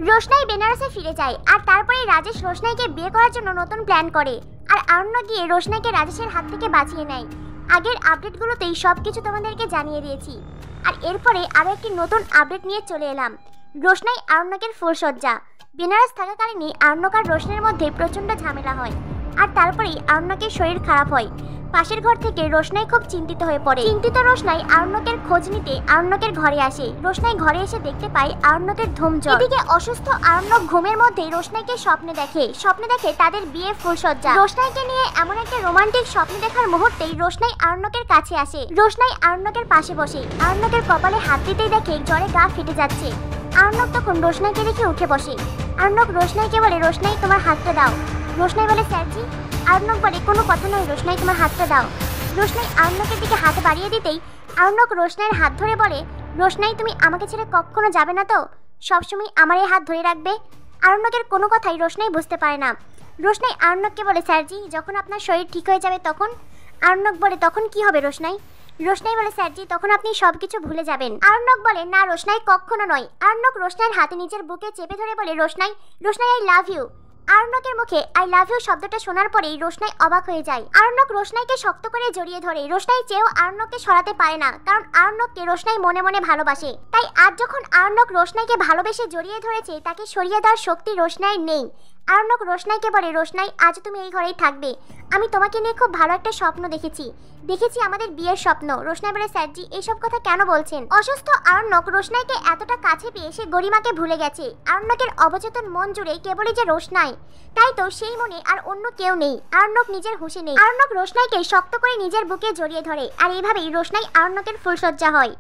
রোশনাই বেনারসে ফিরে যায় আর তারপরে রাজেশ রোশনাইকে বিয়ে করার জন্য নতুন প্ল্যান করে আর আরণ্যক গিয়ে রোশনাইকে রাজেশের হাত থেকে বাঁচিয়ে নেয়। আগের আপডেটগুলোতেই সবকিছু তোমাদেরকে জানিয়ে দিয়েছি আর এরপরে আরও একটি নতুন আপডেট নিয়ে চলে এলাম। রোশনাই আরণ্যকের ফুলসজ্জা। বেনারস থাকাকালীনই আরণ্যক আর রোশনের মধ্যে প্রচণ্ড ঝামেলা হয় আর তারপরেই আরণ্যকের শরীর খারাপ হয়। পাশের ঘর থেকে রোশনাই খুব চিন্তিত হয়ে পড়ে। চিন্তিত রোশনাই আরণ্যকের খোঁজ নিতে আরণ্যকের ঘরে আসে। রোশনাই ঘরে এসে দেখতে পায় আরণ্যকের ধুমঝড়। এদিকে অসুস্থ আরণ্যক ঘুমের মধ্যে রোশনাইকে স্বপ্নে দেখে তাদের বিয়ে ফুলসজ্জা। রোশনাইকে নিয়ে এমন একটা রোমান্টিক স্বপ্ন দেখার মুহূর্তেই রোশনাই আরণ্যকের কাছে আসে। রোশনাই আরণ্যকের পাশে বসে আরণ্যকের কপালে হাত দিতেই দেখে জ্বরে গা ফেটে যাচ্ছে। আরণ্যক তখন রোশনাইকে দেখে উঠে বসে। আরণ্যক রোশনাইকে বলে, রোশনাই তোমার হাতটা দাও। রোশনাই বলে, স্যারজি। আরণ্যক বলে, কোনো কথা নয় রোশনাই, তোমার হাতটা দাও। রোশনাই আরণ্যকের দিকে হাত বাড়িয়ে দিতেই আরণ্যক রোশনাইয়ের হাত ধরে বলে, রোশনাই তুমি আমাকে ছেড়ে কখনো যাবে না তো? সবসময় আমার এই হাত ধরে রাখবে? আরণ্যকের কোনো কথাই রোশনাই বুঝতে পারে না। রোশনাই আরণ্যককে বলে, স্যারজি যখন আপনার শরীর ঠিক হয়ে যাবে তখন? আরণ্যক বলে, তখন কি হবে রোশনাই? রোশনাই বলে, স্যারজি তখন আপনি সবকিছু ভুলে যাবেন। আরণ্যক বলে, না রোশনাই কখনো নয়। আরণ্যক রোশনাইয়ের হাতে নিজের বুকে চেপে ধরে বলে, রোশনাই আই লাভ ইউ। আরণ্যকের মুখে আই লাভ ইউ শব্দটা শোনার পরেই রোশনাই অবাক হয়ে যায়। আরণ্যক রোশনাইকে শক্ত করে জড়িয়ে ধরে। রোশনাই চেয়েও আরণ্যককে সরাতে পারে না, কারণ আরণ্যককে রোশনাই মনে মনে ভালোবাসে। তাই আজ যখন আরণ্যক রোশনাইকে ভালোবেসে জড়িয়ে ধরেছে, তাকে সরিয়ে দেওয়ার শক্তি রোশনাইয়ের নেই। আরণ্যক রোশনাইকে বলে, রোশনাই আজ তুমি এই ঘরেই থাকবে। আমি তোমাকে নিয়ে খুব ভালো একটা স্বপ্ন দেখেছি আমাদের বিয়ের স্বপ্ন। রোশনাই বলে, স্যারজি এইসব কথা কেন বলছেন? অসুস্থ আরণ্যক রোশনাইকে এতটা কাছে পেয়ে সে গরিমাকে ভুলে গেছে। আরণ্যকের অবচেতন মন জুড়ে কেবলই যে রোশনাই, তাই তো সেই মনে আর অন্য কেউ নেই। আরণ্যক নিজের হুঁশে নেই। আরণ্যক রোশনাইকে শক্ত করে নিজের বুকে জড়িয়ে ধরে আর এইভাবেই রোশনাই আরণ্যকের ফুলসজ্জা হয়।